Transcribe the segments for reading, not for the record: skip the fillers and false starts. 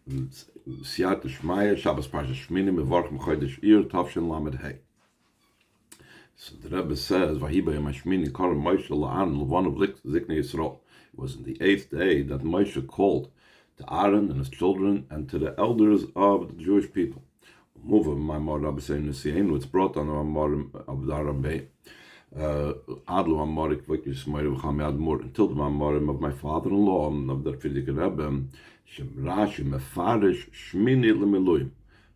Siyat Shmaya, Shabbos Parsha Shmini, Mevorch Mechodesh Ir, Tavshin Lamed Hey. So the Rebbe says, Vahi Bayom Hashmini Kol Moshe La'aron Levon of Ziknei Yisrael. It was in the 8th day that Moshe called to Aaron and his children and to the elders of the Jewish people. Move of my Mor Rabbi Seim Nesiyin, it's brought on the Mor of the Rabbi. Adlu Amorik Vikis Moir V'cham Admur, until the Amorim of my father-in-law, of the Fidik Rebbe, Shem Rashi Mefarish Shmini L'Miluim.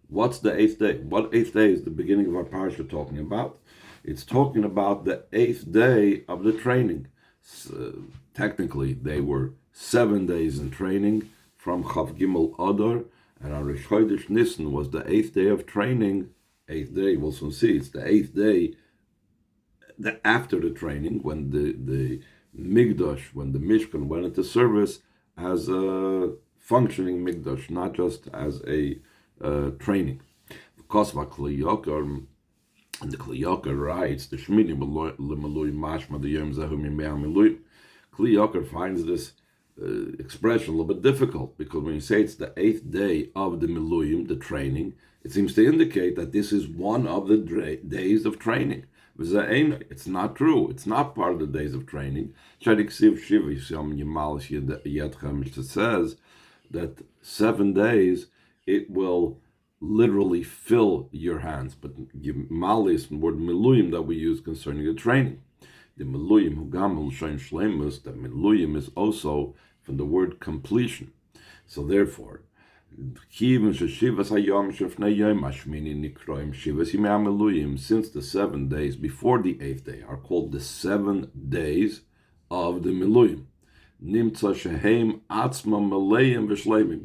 What's the 8th day? What 8th day is the beginning of our parsha talking about? It's talking about the 8th day of the training. Technically, they were 7 days in training from Chav Gimel Adar, and our Rosh Chodesh Nisan was the 8th day of training. 8th day, we'll soon see, it's the 8th day after the training, when the Migdash, when the Mishkan went into service as a functioning Migdash, not just as a training. Because of Kli Yakar, and the Kli Yakar writes, the Shmini L'Melui Mashma the Yom Zehu Mimei Melui. Kli Yakar finds this expression a little bit difficult, because when you say it's the 8th day of the Miluyim, the training, it seems to indicate that this is one of the days of training. It's not true. It's not part of the days of training. It says that 7 days it will literally fill your hands. But Yimal the word miluyim that we use concerning the training. The miluyim hugamel shein shleimus, that miluyim is also from the word completion. So therefore, since the 7 days before the 8th day are called the 7 days of the miluyim,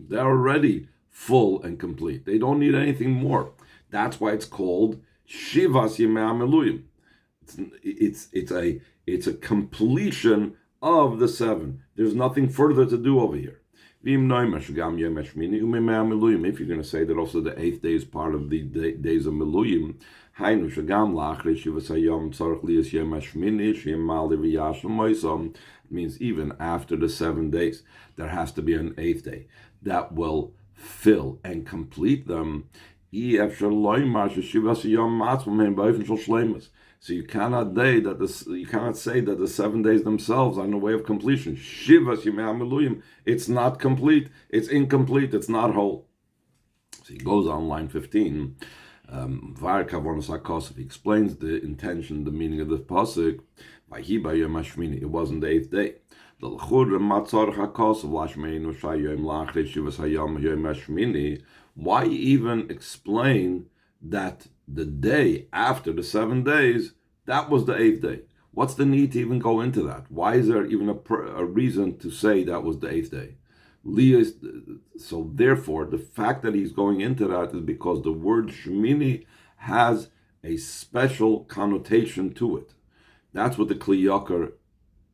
they're already full and complete. They don't need anything more. That's why it's called Shivas Yemei HaMiluyim. It's a completion of the 7. There's nothing further to do over here. If you're going to say that also the 8th day is part of the days of Miluyim, means even after the 7 days, there has to be an 8th day that will fill and complete them. So you cannot say that the 7 days themselves are in the way of completion. Shivas Yemei HaMiluyim, it's not complete, it's incomplete, it's not whole. So he goes on line 15. Dvar Malchus, he explains the intention, the meaning of the pasuk. Vihi Bayom Hashmini, it wasn't the 8th day. Why even explain that the day after the 7 days, that was the 8th day? What's the need to even go into that? Why is there even a reason to say that was the 8th day? So therefore, the fact that he's going into that is because the word Shmini has a special connotation to it. That's what the Kli Yakar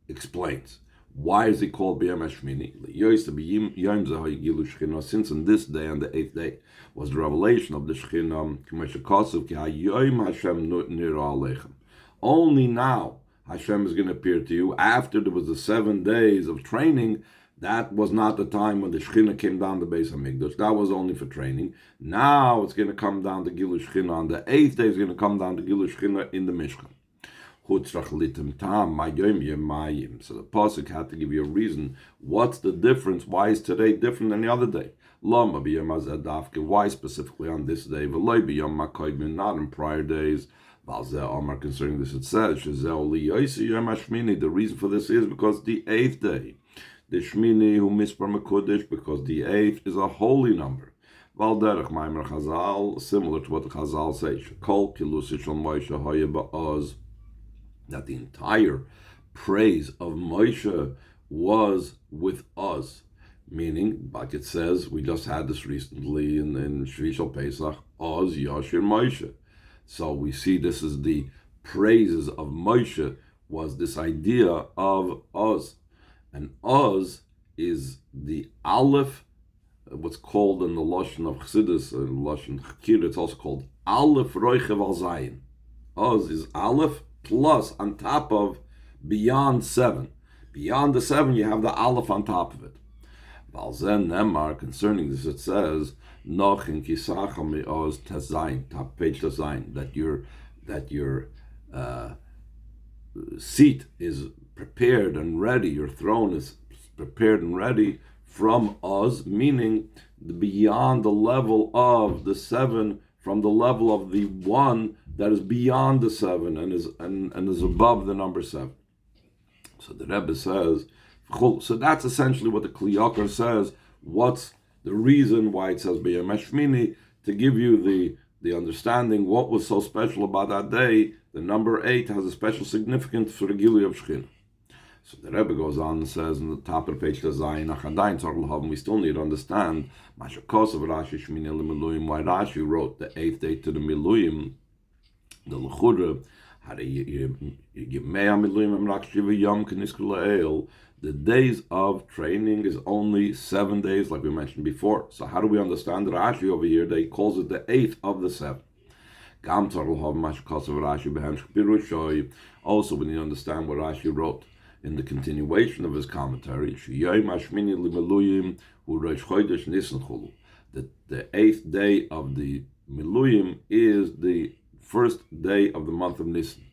explains. Why is it called B'yom Hashmini? Since in this day, on the 8th day, was the revelation of the Shekhinah. Only now Hashem is going to appear to you. After there was the 7 days of training, that was not the time when the Shekhinah came down to Beis HaMikdash. That was only for training. Now it's going to come down to Gilu Shekhinah. On the 8th day, it's going to come down to Gilu Shekhinah in the Mishkan. So the pasuk had to give you a reason. What's the difference? Why is today different than the other day? Why specifically on this day? Not in prior days. Concerning this, it says the reason for this is because the 8th day, the Shmini who mispar Mekudesh, because the 8th is a holy number. Similar to what the Chazal say, that the entire praise of Moshe was with us. Meaning, like it says, we just had this recently in Shvi Shel Pesach, Oz Yashir Moshe. So we see this is the praises of Moshe, was this idea of Oz. And Oz is the Aleph, what's called in the Lashon of Chassidus, in Lashon Chakir, it's also called Aleph Roichev Al Zayin. Oz is Aleph, plus on top of beyond 7. Beyond the 7, you have the Aleph on top of it. Balzen Nemar, concerning this, it says, Noch in Kisacha me'oz tezayin, top page tezayin, that your seat is prepared and ready, your throne is prepared and ready from Oz, meaning beyond the level of the 7, from the level of the 1 that is beyond the 7 and is above the number 7. So the Rebbe says, so that's essentially what the Kli Yakar says. What's the reason why it says B'yom Hashmini, to give you the understanding what was so special about that day. The number 8 has a special significance for the Gilui of Shechina. So the Rebbe goes on and says in the top of the page, we still need to understand why Rashi wrote the 8th day to the Miluyim, the L'chura, the days of training is only 7 days, like we mentioned before. So how do we understand Rashi over here that he calls it the 8th of the 7? Also, we need to understand what Rashi wrote in the continuation of his commentary. The 8th day of the Miluyim is the first day of the month of Nisan.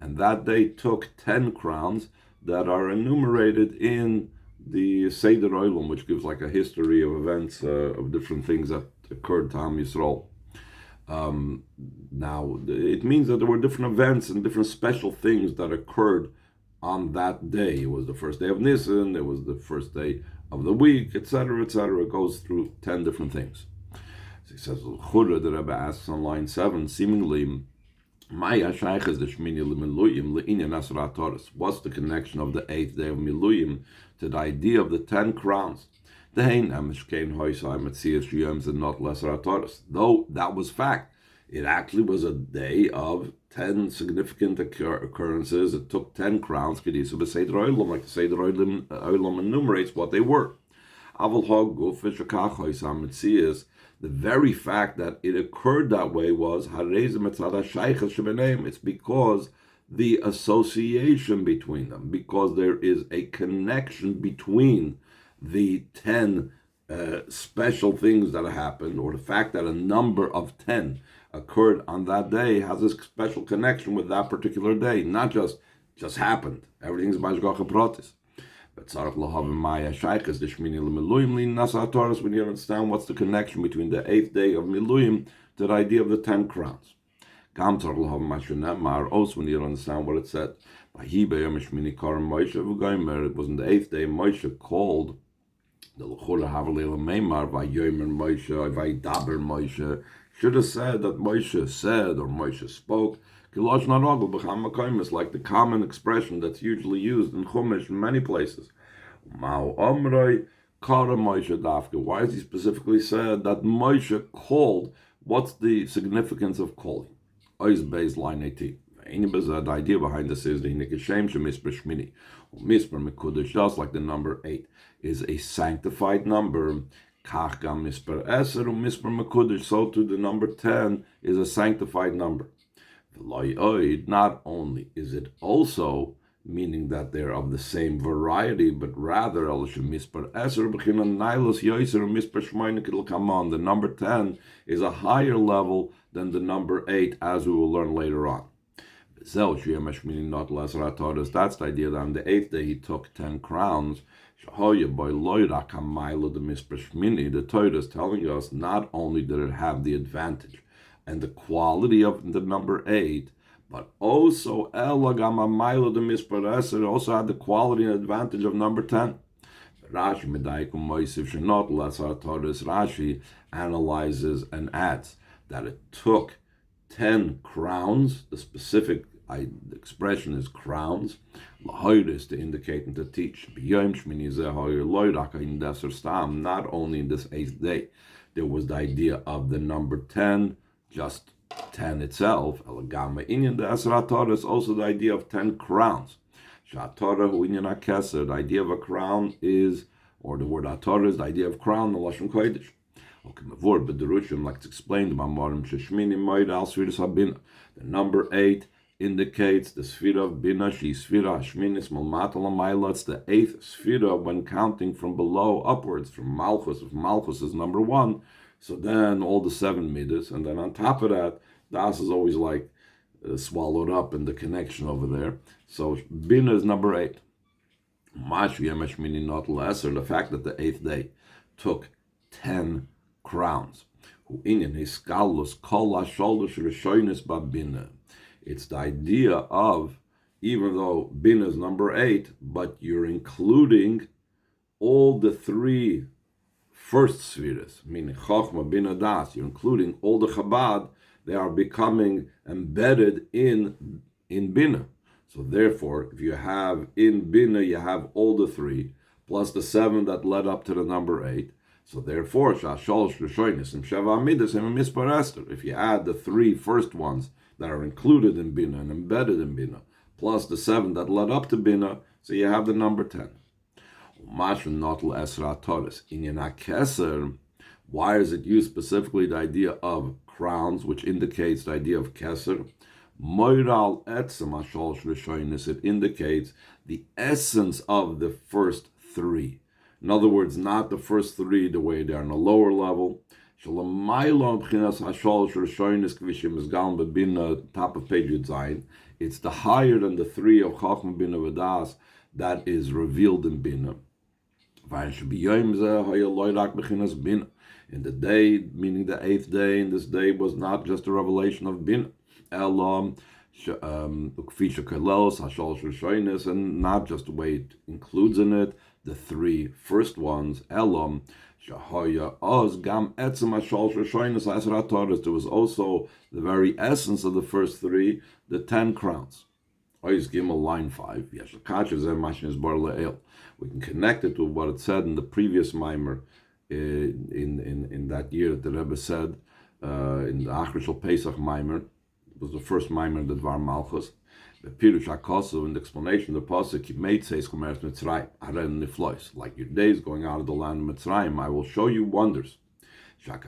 And that day took 10 crowns that are enumerated in the Seder Olam, which gives like a history of events, of different things that occurred to Am Yisrael. Now, it means that there were different events and different special things that occurred on that day. It was the first day of Nisan, it was the first day of the week, etc., etc. It goes through 10 different things. So he says, the Rebbe asks on line 7, seemingly, what's the connection of the 8th day of Miluyim to the idea of the 10 crowns? Though that was fact, it actually was a day of 10 significant occurrences. It took 10 crowns, like the Seder Olam enumerates what they were. The very fact that it occurred that way was it's because the association between them, because there is a connection between the 10 special things that happened, or the fact that a number of 10 occurred on that day has a special connection with that particular day, not just happened. Everything's mashgacha pratis. But we need to understand what's the connection between the 8th day of Miluyim to the idea of the 10 crowns. Also, we need to understand what it said. It was in the 8th day Moshe called the L'chura Havalel Meimar Vayomer Moshe Vaydaber Moshe. Should have said that Moshe said or Moshe spoke. Like the common expression that's usually used in Chumash in many places. Why is he specifically said that Moshe called? What's the significance of calling? Ois Beis line 18. The idea behind this is the Hinikashem Shemisper Shmini. Misper Mekudesh, just like the number 8 is a sanctified number. Kach gam Misper Eser Misper Mekudesh, so too the number 10 is a sanctified number. Not only is it also meaning that they're of the same variety, but rather the number 10 is a higher level than the number 8, as we will learn later on. That's the idea that on the 8th day he took 10 crowns. The Torah is telling us not only did it have the advantage and the quality of the number 8, but also it also had the quality and advantage of number 10. Rashi analyzes and adds that it took 10 crowns. The specific expression is crowns. Is to indicate and to teach. Not only in this 8th day, there was the idea of the number 10, just 10 itself. Is also the idea of 10 crowns. The idea of a crown is, or the word atorah is the idea of crown, the Lashon Kodesh. Like it's explained, the number 8 indicates the Sfira of Bina, she Sfira Hashminis Malmata Lamaila. It's the 8th Sfira when counting from below upwards, from Malchus. If Malchus is number 1, so then all the 7 midas, and then on top of that, Das is always like swallowed up in the connection over there. So Bina is number 8. Mashvi not lesser, the fact that the 8th day took 10 crowns. It's the idea of, even though Bina is number 8, but you're including all the 3 first spheres, meaning Chochmah, Bina, Das. You're including all the Chabad. They are becoming embedded in Bina. So therefore, if you have in Bina, you have all the 3, plus the 7 that led up to the number 8. So therefore, if you add the 3 first ones that are included in Bina and embedded in Bina, plus the 7 that led up to Bina, so you have the number 10. Why is it used specifically the idea of crowns, which indicates the idea of Keser? It indicates the essence of the first 3. In other words, not the first 3 the way they are on a lower level. Top of page Yud. It's the higher than the 3 of Chachma Bina V'das that is revealed in Bina. In the day, meaning the 8th day, and this day was not just a revelation of Bina, and not just the way it includes in it the 3 first ones. There was also the very essence of the first 3, the 10 crowns. Line 5. We can connect it to what it said in the previous mimer in that year that the Rebbe said in the Achrishal Pesach mimer. It was the first mimer, the Dvar Malchus. The Pirush HaKosu, in the explanation of the pasuk, like your days going out of the land of Mitzrayim, I will show you wonders. Not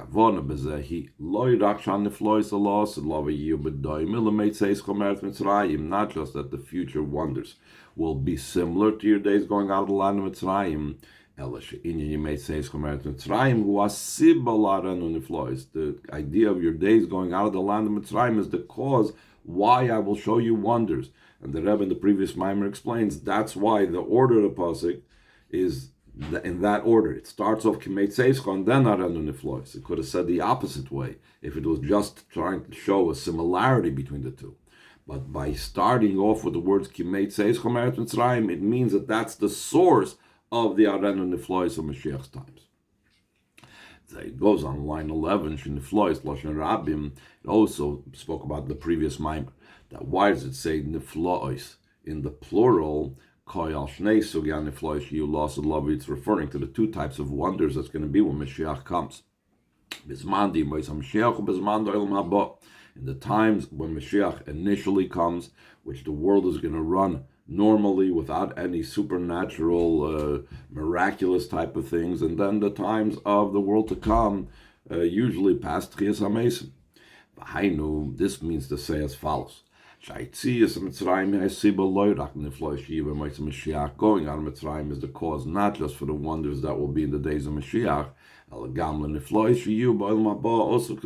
just that the future wonders will be similar to your days going out of the land of Mitzrayim. The idea of your days going out of the land of Mitzrayim is the cause why I will show you wonders. And the Rebbe in the previous mimer explains that's why the order of the pasuk is in that order. It starts off Kimeit Seischa and then Arenu Niflois. It could have said the opposite way if it was just trying to show a similarity between the two. But by starting off with the words Kimeit Seischa Meret Mitzrayim, it means that that's the source of the Arenu Niflois of Mashiach's times. It goes on line 11, Shiniflois, Lashon Rabim. It also spoke about the previous mimer. That why does it say Niflois in the plural? It's referring to the 2 types of wonders that's going to be when Mashiach comes. In the times when Mashiach initially comes, which the world is going to run normally without any supernatural, miraculous type of things, and then the times of the world to come, usually past Tchias HaMesim. This means to say as follows. Going out of Mitzrayim is the cause not just for the wonders that will be in the days of Mashiach, also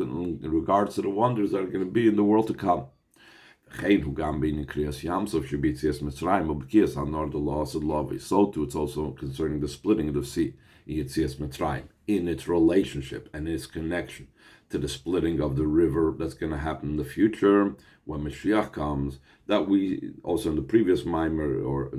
in regards to the wonders that are going to be in the world to come. So too, it's also concerning the splitting of the sea in its relationship and its connection to the splitting of the river that's going to happen in the future when Mashiach comes. That we also in the previous mimer, or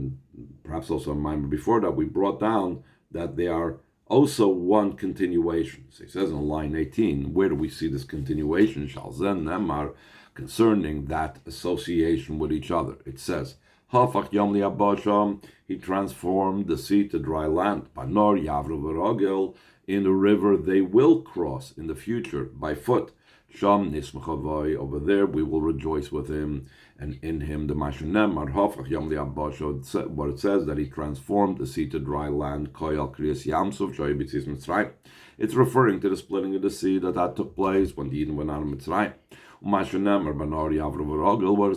perhaps also a mimer before that, we brought down that they are also one continuation. So he says on line 18, where do we see this continuation? Shalzen Nemar, concerning that association with each other. It says, Hafach Yom Li'abasham, he transformed the sea to dry land. Panor Yavru V'Rogel, in the river they will cross in the future by foot. Sham Nismachavai, over there we will rejoice with him, and in him the Mashanem Arhafach Yom Li'abasha, what it says that he transformed the sea to dry land. Koyal Kriyas Yamsov Shoyibitzis Mitzrayim. It's referring to the splitting of the sea that took place when the Eden went out of Mitzrayim. Where it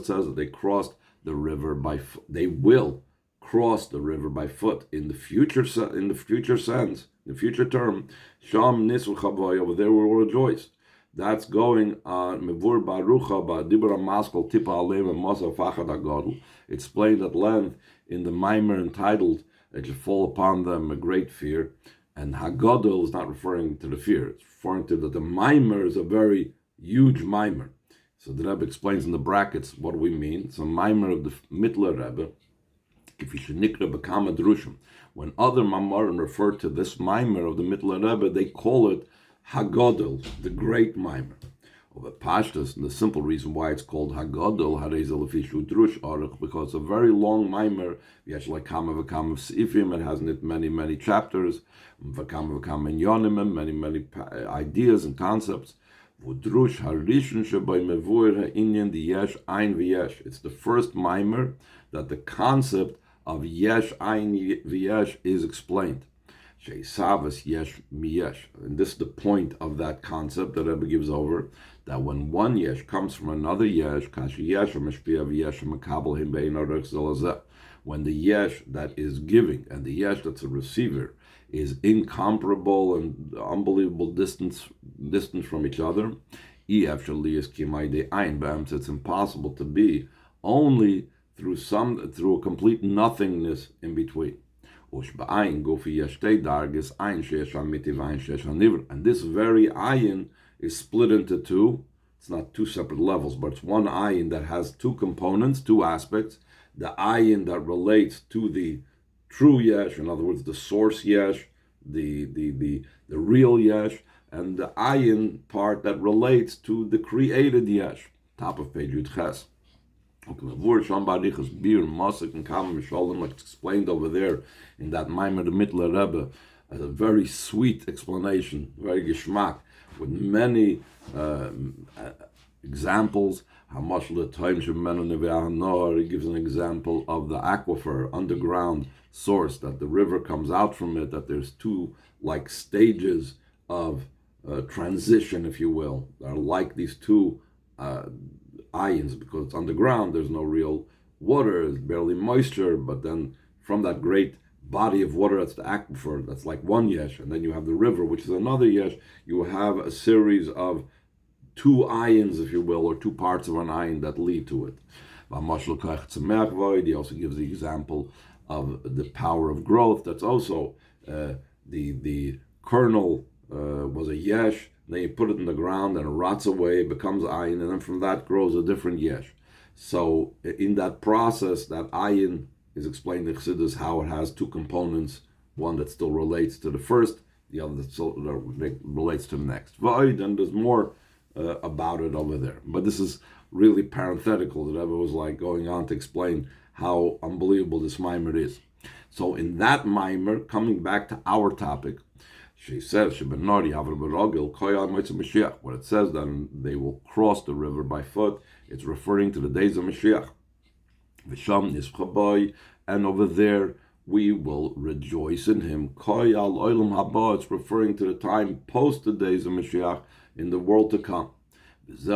says that they crossed the river by foot. They will cross the river by foot in the future sense, in the future term. Sham nisru chavay, over there we will rejoice. That's going on Mevur Barucha ba Dvar Malchus Tipa Aleim and Masa Fachad Agadol, explained at length in the mimer entitled "It should fall upon them a great fear." And Hagadol is not referring to the fear; it's referring to that the mimer is a very huge mimer. So the Rebbe explains in the brackets what we mean. It's a mimer of the Mittler Rebbe. If you should nikra bekama drushim, when other mamarim refer to this mimer of the Mittler Rebbe, they call it Hagadol, the great mimer. Over Pashtas, and the simple reason why it's called Hagadol, Harezel Fishu Drush Aruch, because it's a very long mimer. Yesh like Kama V'Kama Sifim, it has in it many chapters. V'Kama V'Kama Yonim, many ideas and concepts. V'Drush Harishon Shabay Mevur Ha'inyan the Yesh Ein V'Yesh. It's the first mimer that the concept of Yesh Ein V'Yesh is explained. Sheisavas yesh miyesh. And this is the point of that concept that Rebbe gives over, that when one yesh comes from another yesh, kashi yesh meshpia v'yesh makabel him bein orach zelazeh. When the yesh that is giving and the yesh that's a receiver is incomparable and unbelievable distance from each other, it's impossible to be only through a complete nothingness in between. And this very ayin is split into two. It's not two separate levels, but it's one ayin that has two components, two aspects. The ayin that relates to the true yesh, in other words, the source yesh, the real yesh, and the ayin part that relates to the created yesh. Top of page Yud Ches. Like explained over there in that Maimer the Mittler Rebbe, as a very sweet explanation, very geschmack, with many examples. He gives an example of the aquifer, underground source, that the river comes out from it, that there's two like stages of transition, if you will, that are like these two ayins, because it's underground, there's no real water, there's barely moisture, but then from that great body of water, that's the aquifer, that's like one yesh, and then you have the river, which is another yesh. You have a series of two ayins, if you will, or two parts of an ayin that lead to it. He also gives the example of the power of growth. That's also the kernel was a yesh. Then you put it in the ground and it rots away, it becomes ayin, and then from that grows a different yesh. So in that process, that ayin is explained in Chassidus how it has two components, one that still relates to the first, the other that still relates to the next. And there's more about it over there. But this is really parenthetical. The Rebbe was like going on to explain how unbelievable this mimer is. So in that mimer, coming back to our topic, she says, what it says that they will cross the river by foot, it's referring to the days of Mashiach. And over there we will rejoice in him. It's referring to the time post the days of Mashiach in the world to come. This is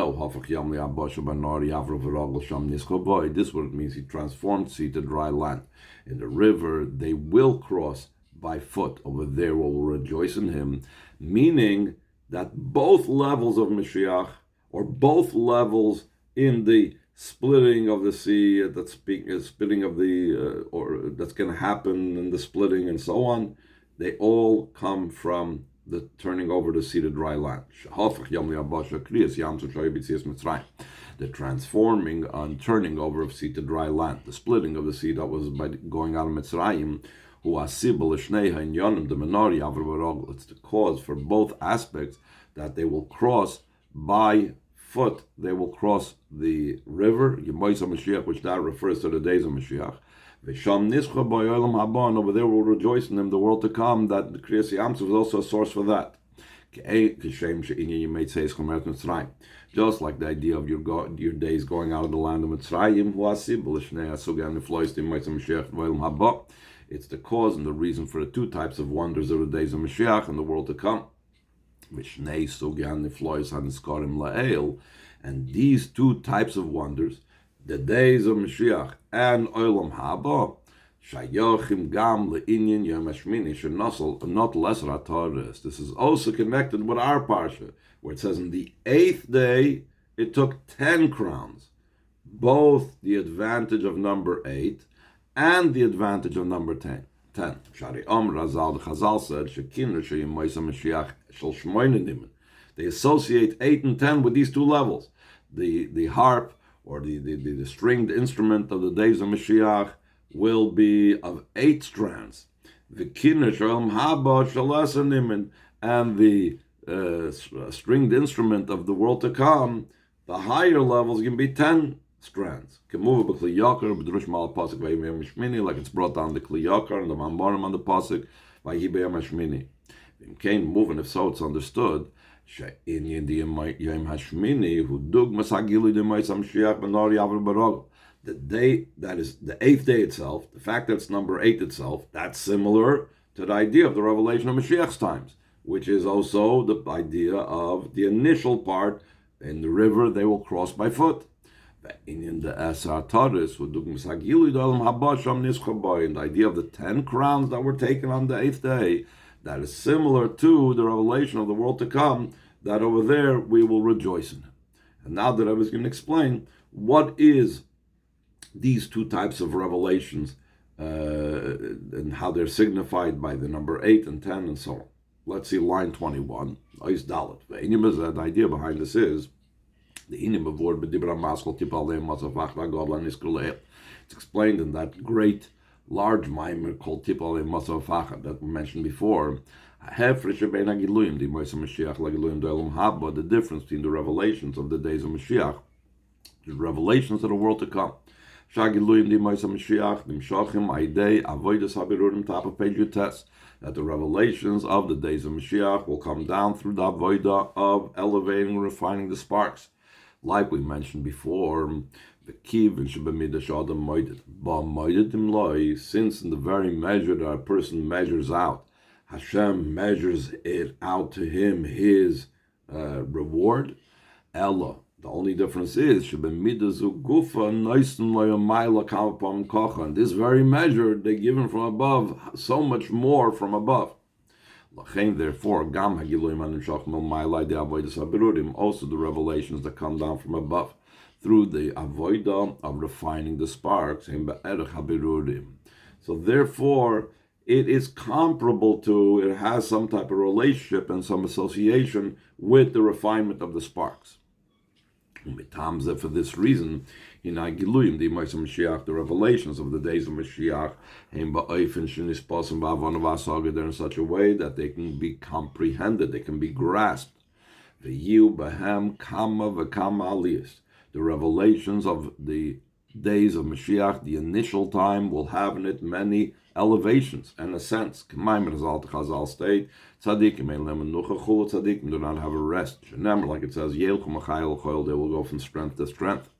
what it means. He transformed sea to dry land. In the river they will cross by foot. Over there will rejoice in him, meaning that both levels of Mashiach, or both levels in the splitting of the sea, splitting of the or that's going to happen in the splitting and so on, they all come from the turning over the sea to dry land. The transforming and turning over of sea to dry land, the splitting of the sea that was by going out of Mitzrayim. It's the cause for both aspects that they will cross by foot. They will cross the river, which that refers to the days of Mashiach. Over there will rejoice in them, the world to come, that the Kriyas Yamsuf is also a source for that. Just like the idea of your days going out of the land of Mitzrayim, it's the cause and the reason for the two types of wonders of the days of Mashiach and the world to come. And these two types of wonders, the days of Mashiach and Olam Haba, Shayochim Gam Le'inyan Yom HaShmini Shenosel, not lesser ataris. This is also connected with our parsha, where it says, in the 8th day, it took 10 crowns. Both the advantage of number 8 and the advantage of number 10. Shari Razal, the Chazal said, Shekinah Sheyim Moisa Mashiach Shel Shmoyne Nimen. They associate 8 and 10 with these two levels. The harp, or the stringed instrument of the days of Mashiach, will be of 8 strands. The Kinner Shalom Haba Shalasa Nimen, and the stringed instrument of the world to come, the higher levels can be 10 strands. Like it's brought down the Kli Yakar and the Mambarim on the Pasuk, Vayhi B'yom HaShmini. Moving, if so, it's understood. That the day, that is the 8th day itself, the fact that it's number 8 itself, that's similar to the idea of the revelation of Mashiach's times, which is also the idea of the initial part in the river they will cross by foot. In the idea of the 10 crowns that were taken on the 8th day, that is similar to the revelation of the world to come, that over there we will rejoice in it. And now that I was going to explain what is these two types of revelations and how they're signified by the number 8 and 10 and so on. Let's see line 21. The idea behind this is it's explained in that great large mimer called Tipal Masavach that we mentioned before. The difference between the revelations of the days of Mashiach, the revelations of the world to come. Top of page you test that the revelations of the days of Mashiach will come down through the avodah of elevating and refining the sparks. Like we mentioned before, since in the very measure that a person measures out, Hashem measures it out to him, his reward. Ella, the only difference is, in this very measure, they're given from above, so much more from above. Therefore, also the revelations that come down from above, through the avodah of refining the sparks. So therefore, it is comparable to, it has some type of relationship and some association with the refinement of the sparks. For this reason, the revelations of the days of Mashiach, they're in such a way that they can be comprehended, they can be grasped. The revelations of the days of Mashiach, the initial time, will have in it many elevations and ascents. Chazal state, tzaddikim do not have a rest. Like it says, they will go from strength to strength.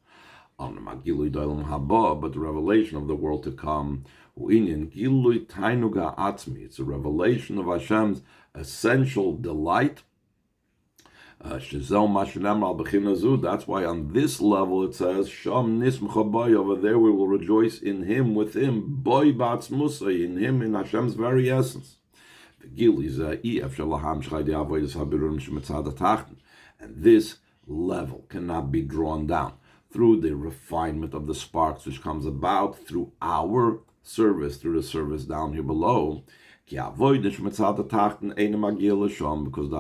But the revelation of the world to come, it's a revelation of Hashem's essential delight. That's why on this level it says, over there we will rejoice in him, with him, in him, in Hashem's very essence. And this level cannot be drawn down through the refinement of the sparks which comes about through our service, through the service down here below. Because the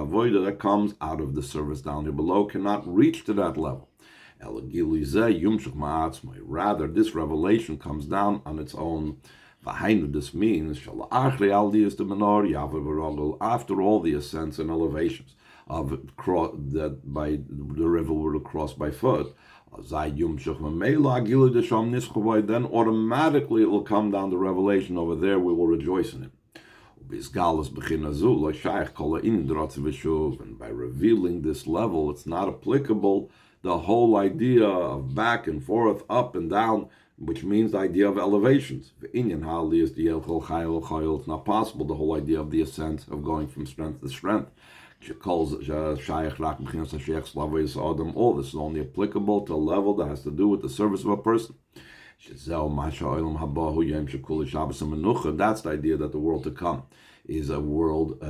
avodah that comes out of the service down here below cannot reach to that level. Rather, this revelation comes down on its own. This means, after all the ascents and elevations of that by the river will cross by foot, then automatically it will come down the revelation over there, we will rejoice in it. And by revealing this level, it's not applicable the whole idea of back and forth, up and down, which means the idea of elevations. It's not possible, the whole idea of the ascent, of going from strength to strength. All this is only applicable to a level that has to do with the service of a person. That's the idea that the world to come is a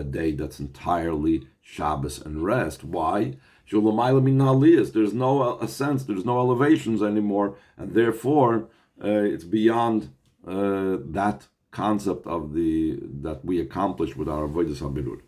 day that's entirely Shabbos and rest. Why? There's no ascents, there's no elevations anymore, and therefore it's beyond that concept of that we accomplish with our avodas habirur.